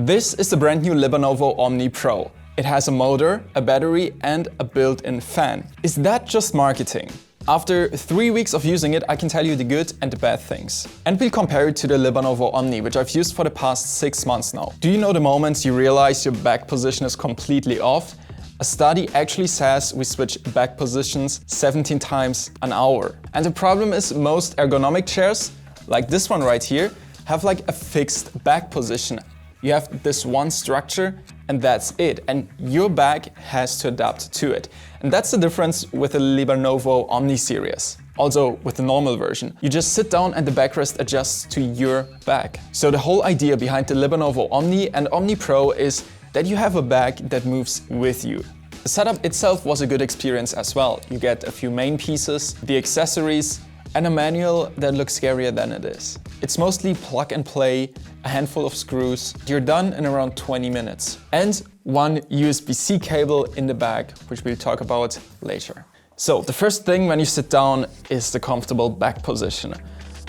This is the brand new LiberNovo Omni Pro. It has a motor, a battery and a built-in fan. Is that just marketing? After 3 weeks of using it, I can tell you the good and the bad things. And we'll compare it to the LiberNovo Omni, which I've used for the past 6 months now. Do you know the moments you realize your back position is completely off? A study actually says we switch back positions 17 times an hour. And the problem is most ergonomic chairs, like this one right here, have like a fixed back position. You have this one structure and that's it. And your back has to adapt to it. And that's the difference with the LiberNovo Omni series. Also with the normal version. You just sit down and the backrest adjusts to your back. So the whole idea behind the LiberNovo Omni and Omni Pro is that you have a back that moves with you. The setup itself was a good experience as well. You get a few main pieces, the accessories, and a manual that looks scarier than it is. It's mostly plug and play, a handful of screws. You're done in around 20 minutes. And one USB-C cable in the back, which we'll talk about later. So the first thing when you sit down is the comfortable back position.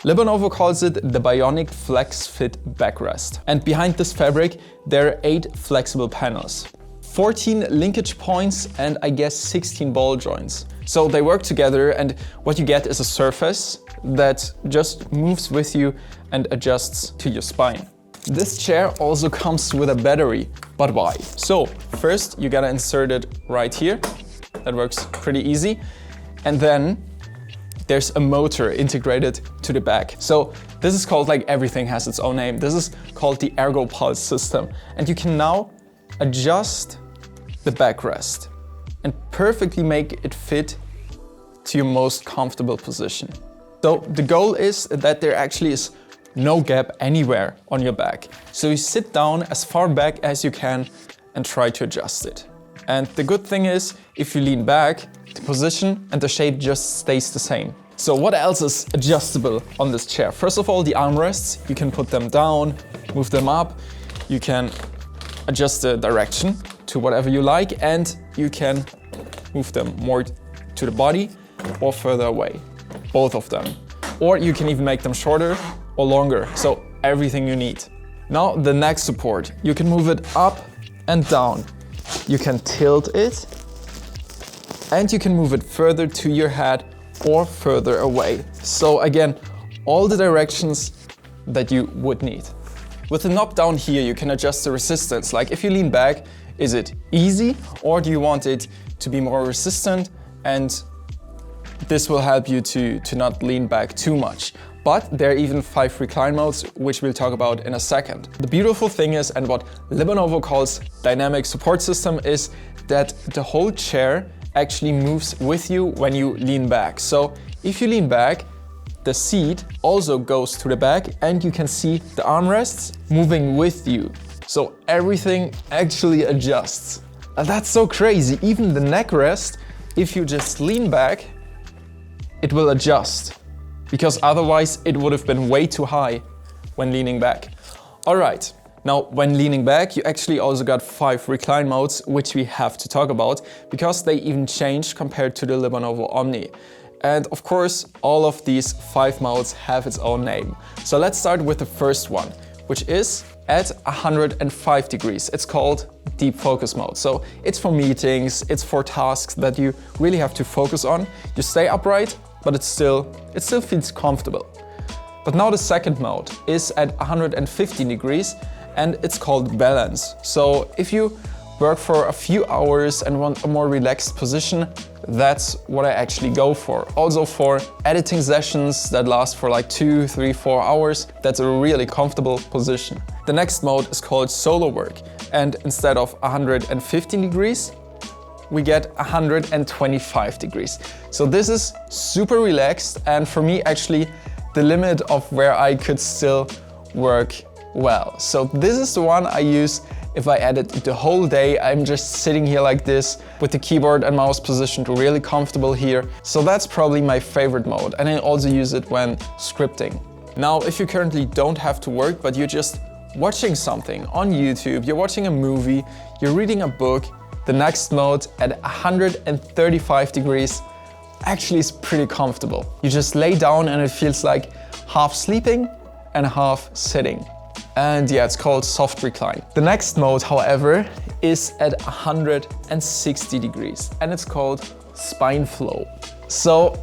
LiberNovo calls it the Bionic Flex Fit Backrest. And behind this fabric, there are 8 flexible panels. 14 linkage points and I guess 16 ball joints. So they work together and what you get is a surface that just moves with you and adjusts to your spine. This chair also comes with a battery, but why? So first you gotta insert it right here. That works pretty easy. And then there's a motor integrated to the back. So this is called, like everything has its own name. This is called the Ergopulse system. And you can now adjust the backrest and perfectly make it fit to your most comfortable position. So the goal is that there actually is no gap anywhere on your back. So you sit down as far back as you can and try to adjust it. And the good thing is, if you lean back, the position and the shape just stays the same. So what else is adjustable on this chair? First of all, the armrests, you can put them down, move them up, you can adjust the direction to whatever you like, and you can move them more to the body or further away, both of them. Or you can even make them shorter or longer, so everything you need. Now the neck support, you can move it up and down. You can tilt it and you can move it further to your head or further away. So again, all the directions that you would need. With the knob down here, you can adjust the resistance. Like if you lean back, is it easy or do you want it to be more resistant? And this will help you to not lean back too much. But there are even 5 recline modes, which we'll talk about in a second. The beautiful thing is, and what LiberNovo calls dynamic support system, is that the whole chair actually moves with you when you lean back. So if you lean back, the seat also goes to the back and you can see the armrests moving with you. So everything actually adjusts. And that's so crazy. Even the neck rest, if you just lean back, it will adjust. Because otherwise it would have been way too high when leaning back. All right, now when leaning back, you actually also got 5 recline modes, which we have to talk about because they even changed compared to the LiberNovo Omni. And of course, all of these 5 modes have its own name. So let's start with the first one, which is at 105 degrees. It's called deep focus mode. So it's for meetings, it's for tasks that you really have to focus on. You stay upright, but it still feels comfortable. But now the second mode is at 150 degrees and it's called balance. So if you work for a few hours and want a more relaxed position, that's what I actually go for. Also for editing sessions that last for like 2, 3, 4 hours, that's a really comfortable position. The next mode is called solo work. And instead of 115 degrees, we get 125 degrees. So this is super relaxed and for me actually the limit of where I could still work well. So this is the one I use if I edit the whole day. I'm just sitting here like this with the keyboard and mouse positioned really comfortable here. So that's probably my favorite mode and I also use it when scripting. Now if you currently don't have to work but you're just watching something on YouTube, you're watching a movie, you're reading a book, the next mode at 135 degrees actually is pretty comfortable. You just lay down and it feels like half sleeping and half sitting. And yeah, it's called soft recline. The next mode, however, is at 160 degrees and it's called spine flow. So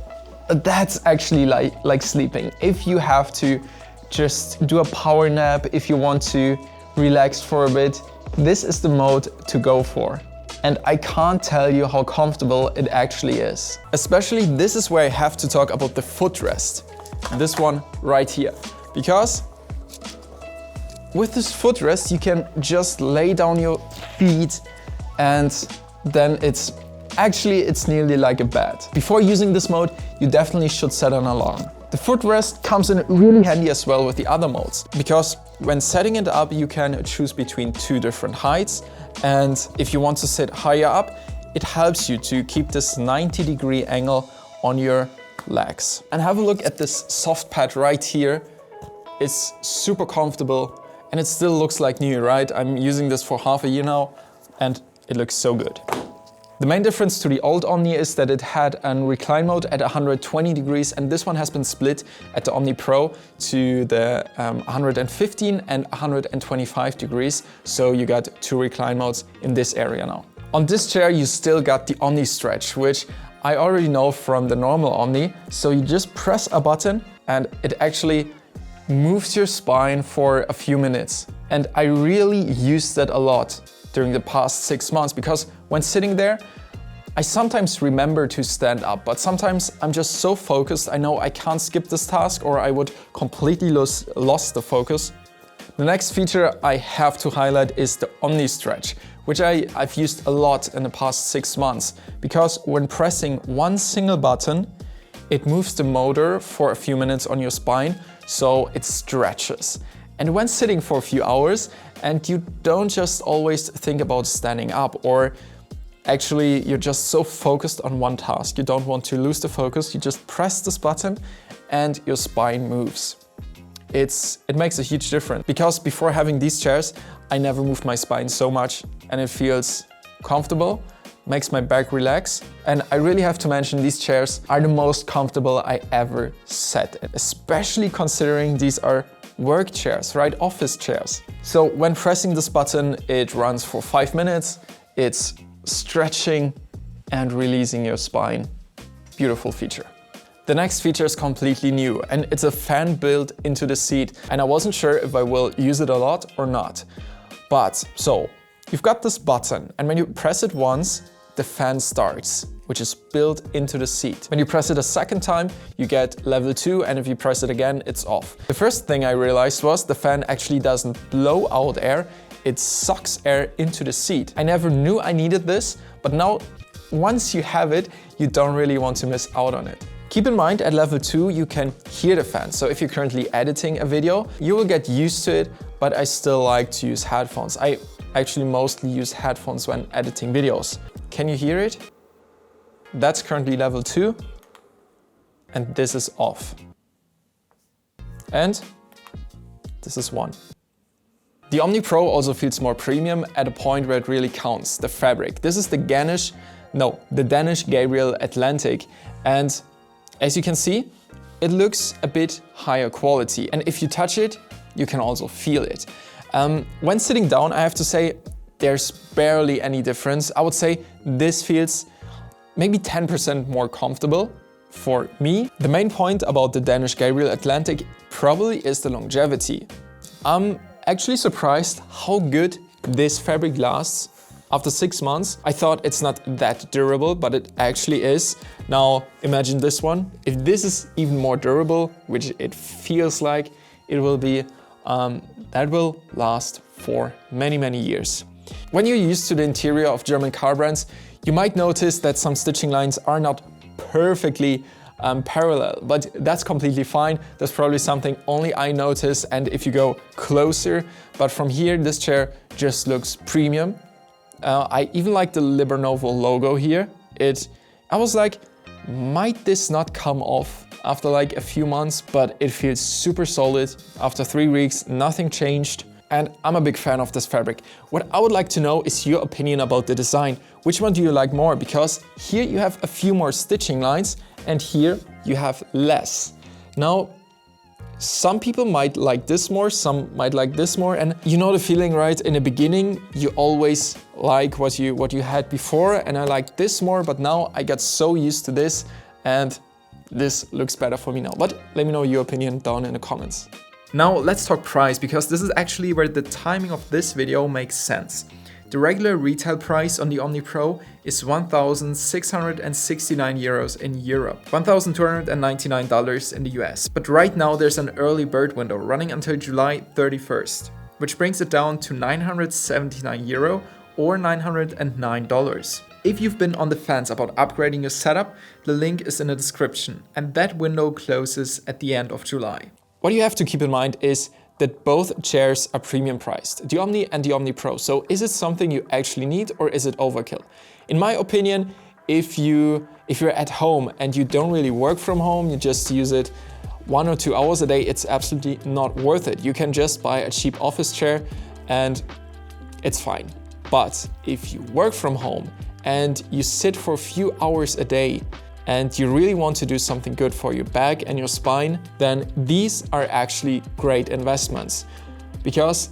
that's actually like sleeping. If you have to just do a power nap, if you want to relax for a bit, this is the mode to go for. And I can't tell you how comfortable it actually is. Especially this is where I have to talk about the footrest. This one right here. Because with this footrest you can just lay down your feet and then it's nearly like a bed. Before using this mode, you definitely should set an alarm. The footrest comes in really handy as well with the other modes, because when setting it up, you can choose between two different heights. And if you want to sit higher up, it helps you to keep this 90-degree angle on your legs. And have a look at this soft pad right here. It's super comfortable and it still looks like new, right? I'm using this for half a year now and it looks so good. The main difference to the old Omni is that it had a recline mode at 120 degrees and this one has been split at the Omni Pro to the 115 and 125 degrees. So you got two recline modes in this area now. On this chair you still got the OmniStretch, which I already know from the normal Omni. So you just press a button and it actually moves your spine for a few minutes. And I really used that a lot during the past 6 months, because when sitting there, I sometimes remember to stand up, but sometimes I'm just so focused, I know I can't skip this task or I would completely lost the focus. The next feature I have to highlight is the OmniStretch, which I've used a lot in the past 6 months, because when pressing one single button, it moves the motor for a few minutes on your spine, so it stretches. And when sitting for a few hours, and you don't just always think about standing up, or actually you're just so focused on one task, you don't want to lose the focus, you just press this button and your spine moves. It makes a huge difference, because before having these chairs, I never moved my spine so much and it feels comfortable, makes my back relax. And I really have to mention, these chairs are the most comfortable I ever sat in, especially considering these are work chairs, right? Office chairs. So when pressing this button, it runs for 5 minutes. It's stretching and releasing your spine. Beautiful feature. The next feature is completely new and it's a fan built into the seat. And I wasn't sure if I will use it a lot or not. But so you've got this button and when you press it once, the fan starts, which is built into the seat. When you press it a second time, you get level 2, and if you press it again, it's off. The first thing I realized was the fan actually doesn't blow out air, it sucks air into the seat. I never knew I needed this, but now once you have it, you don't really want to miss out on it. Keep in mind, at level 2, you can hear the fan. So if you're currently editing a video, you will get used to it, but I still like to use headphones. I actually mostly use headphones when editing videos. Can you hear it? That's currently level 2, and this is off. And this is 1. The Omni Pro also feels more premium at a point where it really counts, the fabric. This is the Danish Gabriel Atlantic, and as you can see, it looks a bit higher quality, and if you touch it, you can also feel it. When sitting down, I have to say, there's barely any difference. I would say this feels maybe 10% more comfortable for me. The main point about the Danish Gabriel Atlantic probably is the longevity. I'm actually surprised how good this fabric lasts. After 6 months, I thought it's not that durable, but it actually is. Now imagine this one. If this is even more durable, which it feels like it will be, that will last for many, many years. When you're used to the interior of German car brands, you might notice that some stitching lines are not perfectly parallel, but that's completely fine. That's probably something only I notice, and if you go closer, but from here, this chair just looks premium. I even like the LiberNovo logo here. I was like, might this not come off after like a few months, but it feels super solid. After 3 weeks, nothing changed. And I'm a big fan of this fabric. What I would like to know is your opinion about the design. Which one do you like more? Because here you have a few more stitching lines and here you have less. Now, Some people might like this more, some might like this more, and you know the feeling, right? In the beginning, you always like what you had before, and I like this more, but now I got so used to this, and this looks better for me now. But let me know your opinion down in the comments. Now let's talk price, because this is actually where the timing of this video makes sense. The regular retail price on the Omni Pro is 1,669 euros in Europe, $1,299 in the US. But right now there's an early bird window running until July 31st, which brings it down to 979 euro or $909. If you've been on the fence about upgrading your setup, the link is in the description, and that window closes at the end of July. What you have to keep in mind is that both chairs are premium priced, the Omni and the Omni Pro. So is it something you actually need, or is it overkill? In my opinion, if you're at home and you don't really work from home, you just use it 1 or 2 hours a day, it's absolutely not worth it. You can just buy a cheap office chair and it's fine. But if you work from home and you sit for a few hours a day and you really want to do something good for your back and your spine, then these are actually great investments, because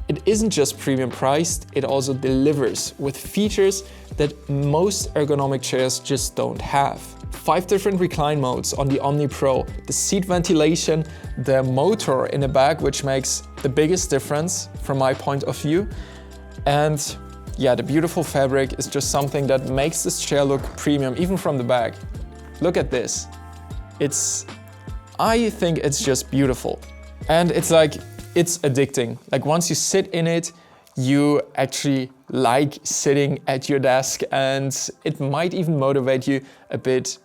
it isn't just premium priced, it also delivers with features that most ergonomic chairs just don't have. 5 different recline modes on the Omni Pro, the seat ventilation, the motor in the back, which makes the biggest difference from my point of view. And yeah, the beautiful fabric is just something that makes this chair look premium, even from the back. Look at this. I think it's just beautiful. And it's addicting. Like once you sit in it, you actually like sitting at your desk, and it might even motivate you a bit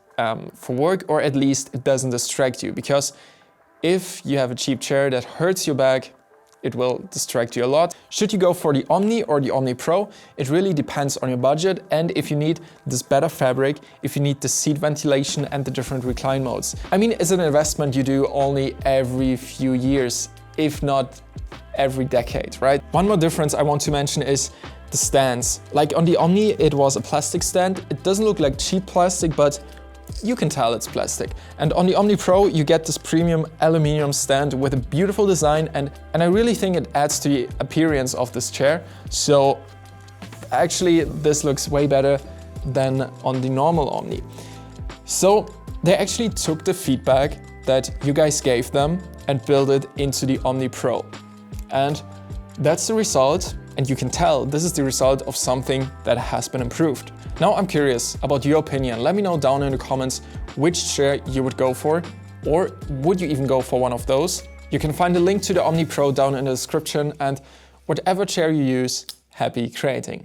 for work, or at least it doesn't distract you. Because if you have a cheap chair that hurts your back, it will distract you a lot. Should you go for the Omni or the Omni Pro? It really depends on your budget, and if you need this better fabric, if you need the seat ventilation and the different recline modes. I mean, it's an investment you do only every few years, if not every decade, right? One more difference I want to mention is the stands. Like on the Omni, it was a plastic stand. It doesn't look like cheap plastic, but you can tell it's plastic. And on the Omni Pro, you get this premium aluminum stand with a beautiful design, and I really think it adds to the appearance of this chair. So actually, this looks way better than on the normal Omni. So they actually took the feedback that you guys gave them and built it into the Omni Pro. And that's the result. And you can tell this is the result of something that has been improved. Now I'm curious about your opinion. Let me know down in the comments which chair you would go for, or would you even go for one of those? You can find the link to the Omni Pro down in the description, and whatever chair you use, happy creating.